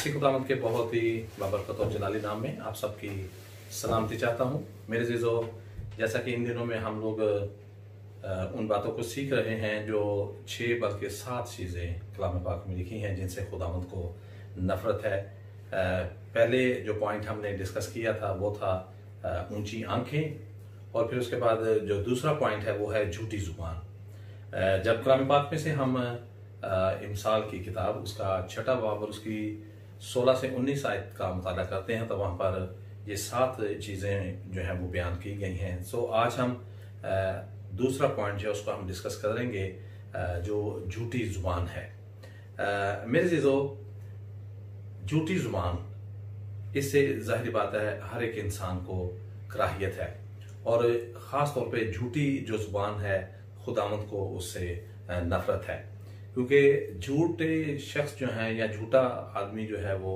मसीह खुदावंद के बहुत ही बाबरकत और जलाली नाम में आप सबकी सलामती चाहता हूँ। मेरे अज़ीज़ो, जैसा कि इन दिनों में हम लोग उन बातों को सीख रहे हैं जो 6 बल्कि 7 चीज़ें कलाम पाक में लिखी हैं जिनसे खुदावंद को नफ़रत है। पहले जो पॉइंट हमने डिस्कस किया था वो था ऊंची आंखें, और फिर उसके बाद जो दूसरा पॉइंट है वो है झूठी ज़ुबान। जब कलाम पाक में से हम इमसाल की किताब उसका 6 बाब और उसकी 16 से 19 आयत का मुताला करते हैं तो वहाँ पर ये 7 चीज़ें जो हैं वो बयान की गई हैं। सो आज हम दूसरा पॉइंट जो है उसको हम डिस्कस करेंगे, जो झूठी ज़ुबान है। मेरे चीज़ों, झूठी ज़ुबान, इससे ज़ाहिर बात है हर एक इंसान को कराहियत है, और ख़ास तौर पे झूठी जो ज़ुबान है खुदावंद को उससे नफ़रत है, क्योंकि झूठे शख्स जो हैं या झूठा आदमी जो है वो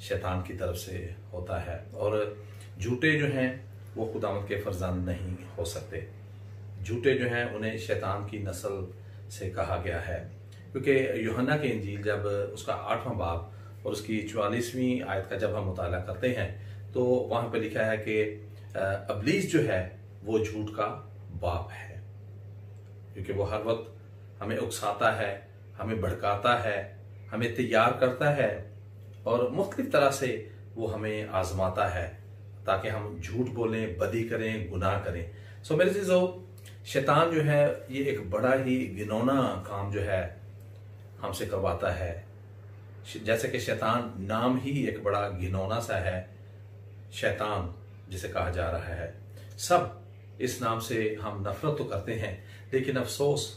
शैतान की तरफ से होता है, और झूठे जो हैं वो खुदावंद के फर्जंद नहीं हो सकते। झूठे जो हैं उन्हें शैतान की नस्ल से कहा गया है, क्योंकि यूहन्ना की इंजील जब उसका 8वां बाब और उसकी 44वीं आयत का जब हम मुताला करते हैं तो वहाँ पर लिखा है कि इब्लीस जो है वो झूठ का बाप है, क्योंकि वो हर वक्त हमें उकसाता है, हमें भड़काता है, हमें तैयार करता है, और मुख्तलिफ तरह से वो हमें आजमाता है ताकि हम झूठ बोलें, बदी करें, गुनाह करें। सो मेरे चीज़ों, शैतान जो है ये एक बड़ा ही घिनौना काम जो है हमसे करवाता है। जैसे कि शैतान नाम ही एक बड़ा घिनौना सा है, शैतान जिसे कहा जा रहा है। सब इस नाम से हम नफरत तो करते हैं, लेकिन अफसोस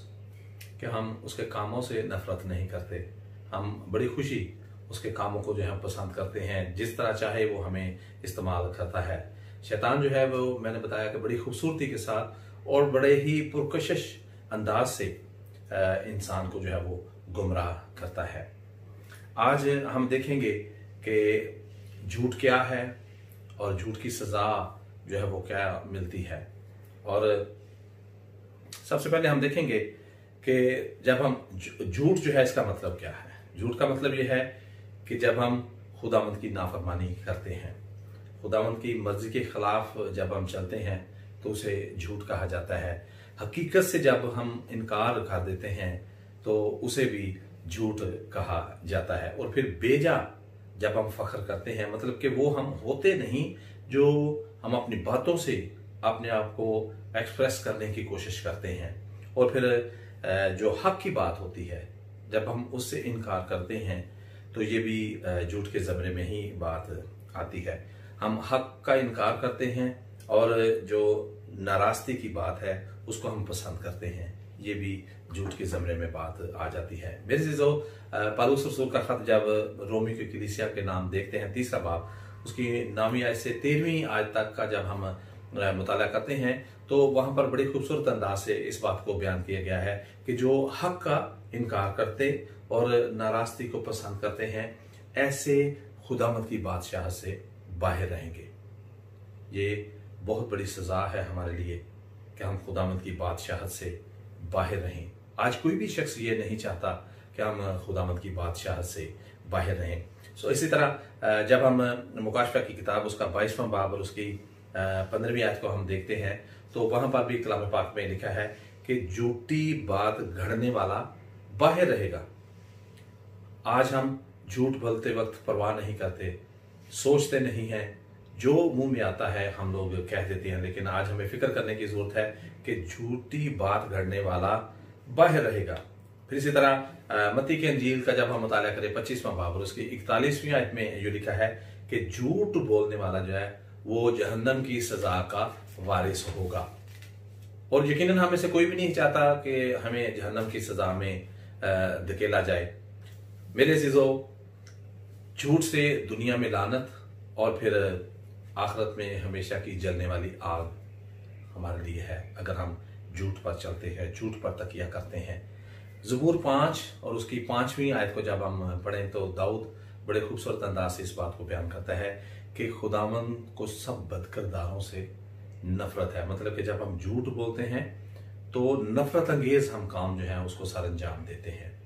कि हम उसके कामों से नफरत नहीं करते। हम बड़ी खुशी उसके कामों को जो है पसंद करते हैं, जिस तरह चाहे वो हमें इस्तेमाल करता है। शैतान जो है वो मैंने बताया कि बड़ी खूबसूरती के साथ और बड़े ही पुरकशिश अंदाज से इंसान को जो है वो गुमराह करता है। आज हम देखेंगे कि झूठ क्या है और झूठ की सज़ा जो है वो क्या मिलती है। और सबसे पहले हम देखेंगे कि जब हम झूठ जो है इसका मतलब क्या है। झूठ का मतलब ये है कि जब हम खुदावंद की नाफरमानी करते हैं, खुदावंद की मर्जी के खिलाफ जब हम चलते हैं तो उसे झूठ कहा जाता है। हकीकत से जब हम इनकार कर देते हैं तो उसे भी झूठ कहा जाता है। और फिर बेजा जब हम फख्र करते हैं, मतलब कि वो हम होते नहीं जो हम अपनी बातों से अपने आप को एक्सप्रेस करने की कोशिश करते हैं, और फिर जो हक की बात होती है जब हम उससे इनकार करते हैं तो ये भी झूठ के ज़मरे में ही बात आती है। हम हक का इनकार करते हैं और जो नाराज़गी की बात है उसको हम पसंद करते हैं, ये भी झूठ के ज़मरे में बात आ जाती है। मेरे चीज़ों, पौलुस रसूल का ख़त जब रोमी की कलीसिया के नाम देखते हैं 3रा बाब उसकी 9वीं आयत से 13वीं आयत तक का जब हम मुताला करते हैं तो वहाँ पर बड़ी खूबसूरत अंदाज से इस बात को बयान किया गया है कि जो हक का इनकार करते और नाराज़गी को पसंद करते हैं ऐसे खुदावंद की बादशाह से बाहर रहेंगे। ये बहुत बड़ी सज़ा है हमारे लिए कि हम खुदावंद की बादशाहत से बाहर रहें। आज कोई भी शख्स ये नहीं चाहता कि हम खुदावंद की बादशाहत से बाहर रहें। सो इसी तरह जब हम मुकाशफा की किताब उसका 22वां बाब और उसकी 15वीं आयत को हम देखते हैं तो वहाँ पर भी कलाम पाक में लिखा है कि झूठी बात गढ़ने वाला बाहर रहेगा। आज हम झूठ बोलते वक्त परवाह नहीं करते, सोचते नहीं हैं, जो मुंह में आता है हम लोग कह देते हैं, लेकिन आज हमें फिक्र करने की जरूरत है कि झूठी बात गढ़ने वाला बाहर रहेगा। फिर इसी तरह मत्ती के इंजील का जब हम मुताला करें 25वां बाब और उसकी 41वीं आयत में ये लिखा है कि झूठ बोलने वाला जो है वो जहन्नम की सजा का वारिस होगा। और यकीनन हमें से कोई भी नहीं चाहता कि हमें जहन्नम की सजा में धकेला जाए। मेरे अज़ीज़ों, झूठ से दुनिया में लानत और फिर आखिरत में हमेशा की जलने वाली आग हमारे लिए है अगर हम झूठ पर चलते हैं, झूठ पर तकिया करते हैं। ज़बूर 5 और उसकी 5वीं आयत को जब हम पढ़ें तो दाऊद बड़े खूबसूरत अंदाज से इस बात को बयान करता है कि खुदावंद को सब बदकिरदारों से नफरत है। मतलब कि जब हम झूठ बोलते हैं तो नफरत अंगेज हम काम जो है उसको सर अंजाम देते हैं।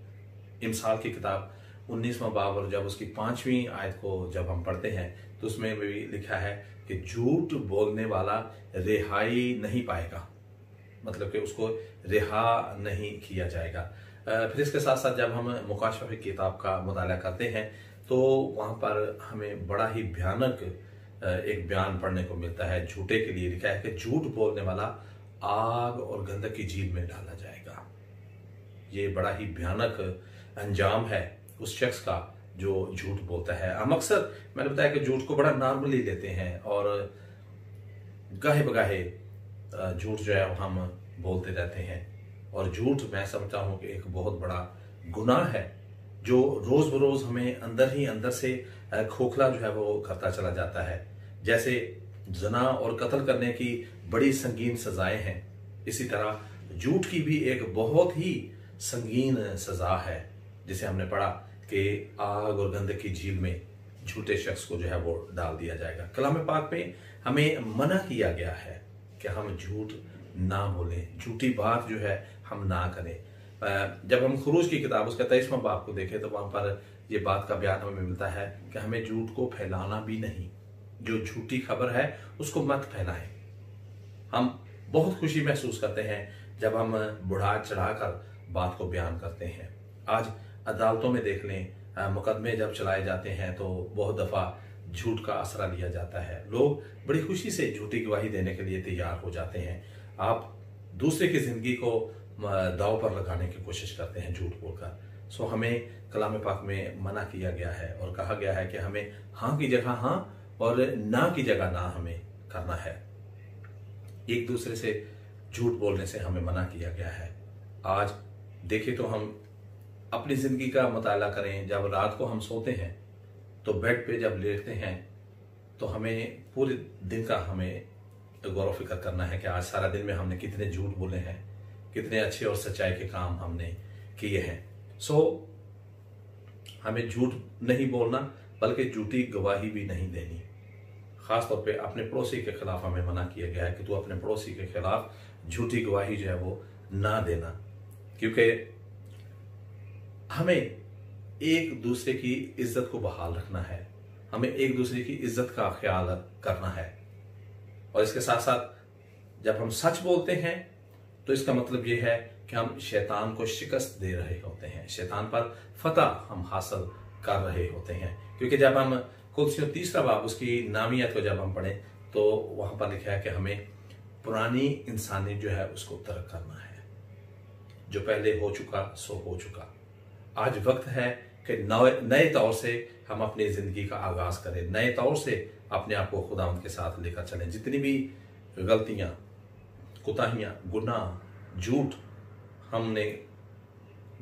इमसाल की किताब 19वां बाब और जब उसकी 5वीं आयत को जब हम पढ़ते हैं तो उसमें भी लिखा है कि झूठ बोलने वाला रिहाई नहीं पाएगा, मतलब कि उसको रिहा नहीं किया जाएगा। फिर इसके साथ साथ जब हम मुकाशफा की किताब का मुताला करते हैं तो वहाँ पर हमें बड़ा ही भयानक एक बयान पढ़ने को मिलता है। झूठे के लिए लिखा है कि झूठ बोलने वाला आग और गंधक की झील में डाला जाएगा। ये बड़ा ही भयानक अंजाम है उस शख्स का जो झूठ बोलता है। हम अक्सर, मैंने बताया कि झूठ को बड़ा नॉर्मली लेते हैं और गाहे बगाहे झूठ जो है वो हम बोलते रहते हैं। और झूठ मैं समझता हूँ कि एक बहुत बड़ा गुनाह है जो रोज बरोज हमें अंदर ही अंदर से खोखला जो है वो करता चला जाता है। जैसे जना और कत्ल करने की बड़ी संगीन सजाएं हैं, इसी तरह झूठ की भी एक बहुत ही संगीन सजा है, जिसे हमने पढ़ा कि आग और गंधक की झील में झूठे शख्स को जो है वो डाल दिया जाएगा। कलाम पाक में हमें मना किया गया है कि हम झूठ ना बोलें, झूठी बात जो है हम ना करें। जब हम खुरूज की किताब उसका 23वां बाब को देखें तो वहां पर ये बात का बयान हमें मिलता है कि हमें झूठ को फैलाना भी नहीं, जो झूठी खबर है उसको मत फैलाएं। हम बहुत खुशी महसूस करते हैं जब हम बढ़ा चढ़ाकर बात को बयान करते हैं। आज अदालतों में देख लें, मुकदमे जब चलाए जाते हैं तो बहुत दफा झूठ का आसरा लिया जाता है। लोग बड़ी खुशी से झूठी गवाही देने के लिए तैयार हो जाते हैं। आप दूसरे की जिंदगी को दांव पर लगाने की कोशिश करते हैं झूठ बोलकर। सो हमें कलाम पाक में मना किया गया है और कहा गया है कि हमें हाँ की जगह हाँ और ना की जगह ना हमें करना है। एक दूसरे से झूठ बोलने से हमें मना किया गया है। आज देखें तो हम अपनी जिंदगी का मुताला करें। जब रात को हम सोते हैं तो बेड पे जब लेटते हैं तो हमें पूरे दिन का हमें गौर फिक्र करना है कि आज सारा दिन में हमने कितने झूठ बोले हैं, कितने अच्छे और सच्चाई के काम हमने किए हैं। सो हमें झूठ नहीं बोलना बल्कि झूठी गवाही भी नहीं देनी। खासतौर पे अपने पड़ोसी के खिलाफ हमें मना किया गया है कि तू अपने पड़ोसी के खिलाफ झूठी गवाही जो है वो ना देना, क्योंकि हमें एक दूसरे की इज्जत को बहाल रखना है, हमें एक दूसरे की इज्जत का ख्याल करना है। और इसके साथ साथ जब हम सच बोलते हैं तो इसका मतलब यह है कि हम शैतान को शिकस्त दे रहे होते हैं, शैतान पर फतह हम हासिल कर रहे होते हैं। क्योंकि जब हम कुलसियों 3 बाब उसकी नामियत को जब हम पढ़ें तो वहां पर लिखा है कि हमें पुरानी इंसानियत जो है उसको तर्क करना है। जो पहले हो चुका सो हो चुका। आज वक्त है कि नए तौर से हम अपनी जिंदगी का आगाज करें, नए तौर से अपने आप को खुदावंद के साथ लेकर चलें। जितनी भी गलतियां, कुताहियां, गुनाह, झूठ हमने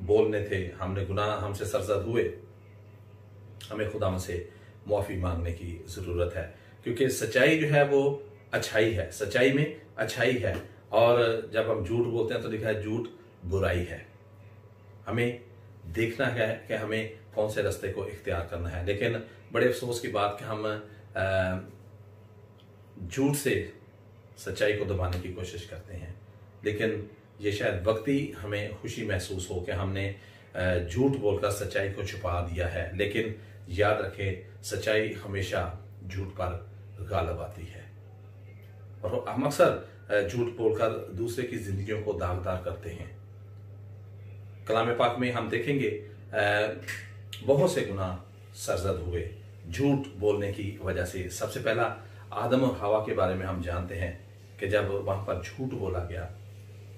बोलने थे, हमने गुनाह हमसे सरजद हुए, हमें खुदावंद से माफी मांगने की जरूरत है। क्योंकि सच्चाई जो है वो अच्छाई है, सच्चाई में अच्छाई है। और जब हम झूठ बोलते हैं तो लिखा है झूठ बुराई है। हमें देखना है कि हमें कौन से रास्ते को इख्तियार करना है। लेकिन बड़े अफसोस की बात कि हम झूठ से सच्चाई को दबाने की कोशिश करते हैं। लेकिन ये शायद वक्ती हमें खुशी महसूस हो कि हमने झूठ बोलकर सच्चाई को छुपा दिया है। लेकिन याद रखें, सच्चाई हमेशा झूठ पर गालिब आती है। और हम अक्सर झूठ बोलकर दूसरे की जिंदगियों को दागदार करते हैं। कलाम पाक में हम देखेंगे बहुत से गुनाह सरजद हुए झूठ बोलने की वजह से। सबसे पहला आदम और हवा के बारे में हम जानते हैं कि जब वहां पर झूठ बोला गया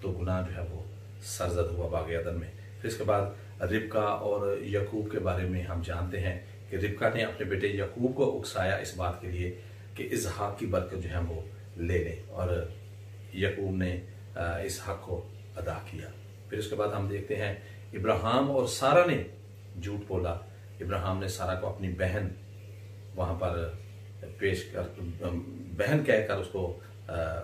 तो गुनाह जो है वो सरजद हुआ बाग अदन में। फिर इसके बाद रिबका और यकूब के बारे में हम जानते हैं कि रिबका ने अपने बेटे यकूब को उकसाया इस बात के लिए कि इस हक की बरकत जो है वो ले लें, और यकूब ने इस हक को अदा किया। फिर उसके बाद हम देखते हैं इब्राहिम और सारा ने झूठ बोला। इब्राहिम ने सारा को अपनी बहन वहां पर पेश कर, बहन कहकर उसको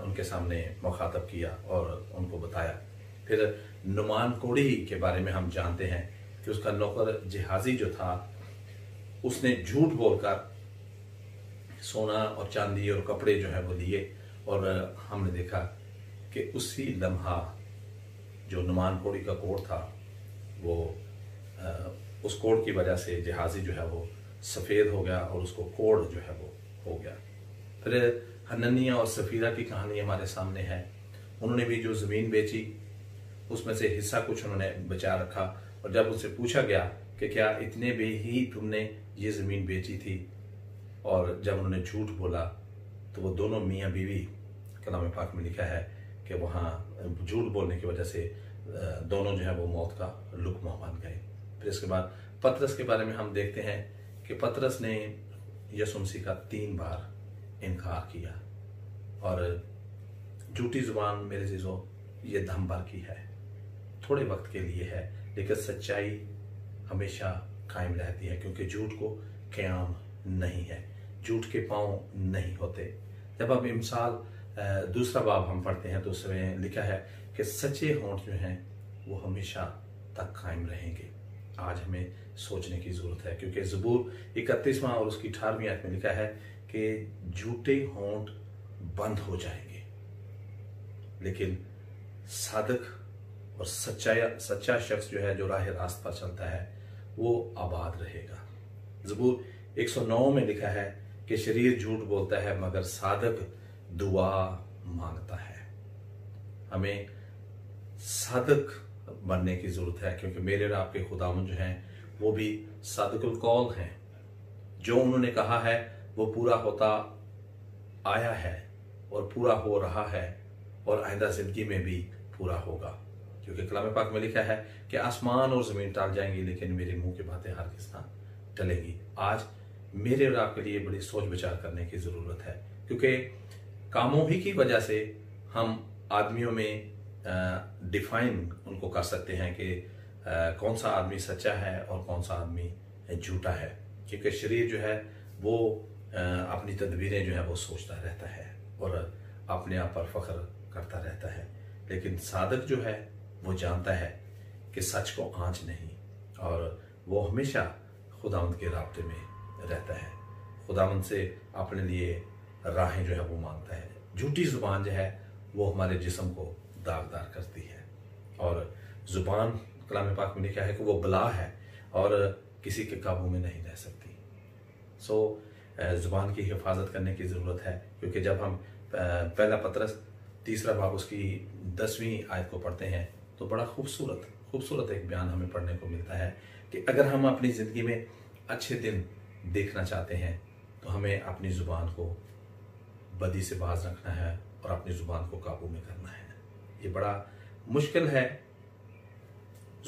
उनके सामने मुखातब किया और उनको बताया। फिर नुमान कोड़ी के बारे में हम जानते हैं कि उसका नौकर जिहाजी जो था उसने झूठ बोलकर सोना और चांदी और कपड़े जो है वो लिए, और हमने देखा कि उसी लम्हा जो नुमान कोड़ी का कोट था वो उस कोड की वजह से जहाज़ी जो है वो सफ़ेद हो गया और उसको कोड जो है वो हो गया। फिर हननिया और सफ़ीरा की कहानी हमारे सामने है। उन्होंने भी जो ज़मीन बेची उसमें से हिस्सा कुछ उन्होंने बचा रखा, और जब उनसे पूछा गया कि क्या इतने में ही तुमने ये ज़मीन बेची थी, और जब उन्होंने झूठ बोला तो वो दोनों मियाँ बीवी, कलाम पाक में लिखा है कि वहाँ झूठ बोलने की वजह से दोनों जो है वो मौत का लुक़मा बन गए। फिर इसके बाद पतरस के बारे में हम देखते हैं कि पतरस ने यीशु मसीह का 3 बार इनकार किया, और झूठी ज़ुबान मेरे चीज़ों ये दम भर की है, थोड़े वक्त के लिए है, लेकिन सच्चाई हमेशा कायम रहती है, क्योंकि झूठ को क़याम नहीं है, झूठ के पाँव नहीं होते। जब अब इमसाल 2 बाब हम पढ़ते हैं तो उसमें लिखा है कि सच्चे होंठ जो हैं वो हमेशा तक कायम रहेंगे। आज हमें सोचने की ज़रूरत है, क्योंकि ज़बूर 31वां और उसकी 18वीं आयत में लिखा है कि झूठे होंठ बंद हो जाएंगे, लेकिन सादक और सच्चा शख्स जो है, जो राह रास्त पर चलता है, वो आबाद रहेगा। ज़बूर 109 में लिखा है कि शरीर झूठ बोलता है मगर सादक दुआ मांगता है। हमें सादक बनने की ज़रूरत है, क्योंकि मेरे और आपके खुदावंद जो हैं वो भी सादकुल कौल हैं। जो उन्होंने कहा है वो पूरा होता आया है और पूरा हो रहा है, और आइंदा ज़िंदगी में भी पूरा होगा, क्योंकि कलाम पाक में लिखा है कि आसमान और ज़मीन टल जाएंगी लेकिन मेरे मुंह की बातें हरगिज़ ना टलेंगी। आज मेरे और आपके लिए बड़ी सोच विचार करने की ज़रूरत है, क्योंकि कामों ही की वजह से हम आदमियों में डिफाइन उनको कर सकते हैं कि कौन सा आदमी सच्चा है और कौन सा आदमी झूठा है, क्योंकि शरीर जो है वो अपनी तदबीरें जो है वो सोचता रहता है और अपने आप पर फख्र करता रहता है, लेकिन सादक जो है वो जानता है कि सच को आँच नहीं, और वो हमेशा खुदावंद के राब्ते में रहता है, खुदावंद से अपने लिए राहें जो है वो मांगता है। झूठी ज़ुबान जो है वो हमारे जिस्म को दागदार करती है, और ज़ुबान कलाम पाक में लिखा है कि वो बला है और किसी के काबू में नहीं रह सकती। ज़ुबान की हिफाजत करने की ज़रूरत है, क्योंकि जब हम पहला पतरस 3 बाब उसकी 10वीं आयत को पढ़ते हैं तो बड़ा खूबसूरत एक बयान हमें पढ़ने को मिलता है कि अगर हम अपनी ज़िंदगी में अच्छे दिन देखना चाहते हैं तो हमें अपनी ज़ुबान को बदी से बाज रखना है और अपनी ज़ुबान को काबू में करना है। ये बड़ा मुश्किल है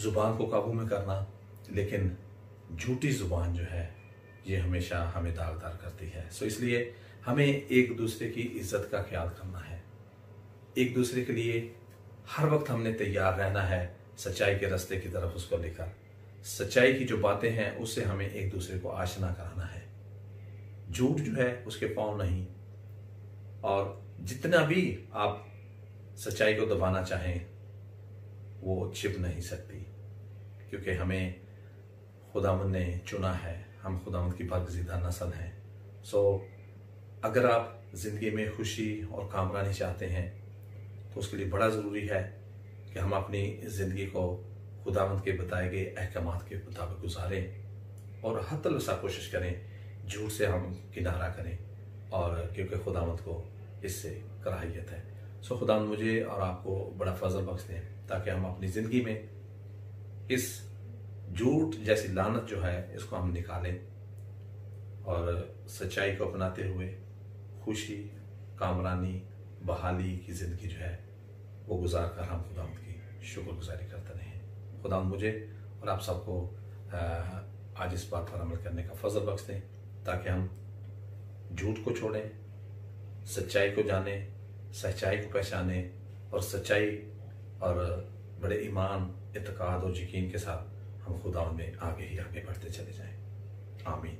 ज़ुबान को काबू में करना, लेकिन झूठी ज़ुबान जो है ये हमेशा हमें दागदार करती है। इसलिए हमें एक दूसरे की इज्जत का ख्याल करना है, एक दूसरे के लिए हर वक्त हमने तैयार रहना है सच्चाई के रास्ते की तरफ उसको लेकर। सच्चाई की जो बातें हैं उससे हमें एक दूसरे को आशना कराना है। झूठ जो है उसके पाँव नहीं, और जितना भी आप सच्चाई को दबाना चाहें वो छिप नहीं सकती, क्योंकि हमें खुदावंद ने चुना है, हम खुदावंद की बरगज़ीदा नस्ल हैं। अगर आप ज़िंदगी में खुशी और कामरानी चाहते हैं तो उसके लिए बड़ा ज़रूरी है कि हम अपनी ज़िंदगी को खुदावंद के बताए गए अहकामात के मुताबिक गुजारें और हत्तल वसा कोशिश करें, झूठ से हम किनारा करें, और क्योंकि खुदावंद को इससे कराहियत है। खुदावंद मुझे और आपको बड़ा फजल बख्श दें ताकि हम अपनी ज़िंदगी में इस झूठ जैसी लानत जो है इसको हम निकालें और सच्चाई को अपनाते हुए खुशी, कामरानी, बहाली की ज़िंदगी जो है वो गुजार कर हम खुदावंद की शुक्रगुजारी करते रहें। खुदावंद मुझे और आप सबको आज इस बात पर अमल करने का फजल बख्श दें ताकि हम झूठ को छोड़ें, सच्चाई को जानें, सच्चाई को पहचानें, और सच्चाई और बड़े ईमान, इत्क़ाद और यकीन के साथ हम खुदावंद में आगे ही आगे बढ़ते चले जाएं। आमीन।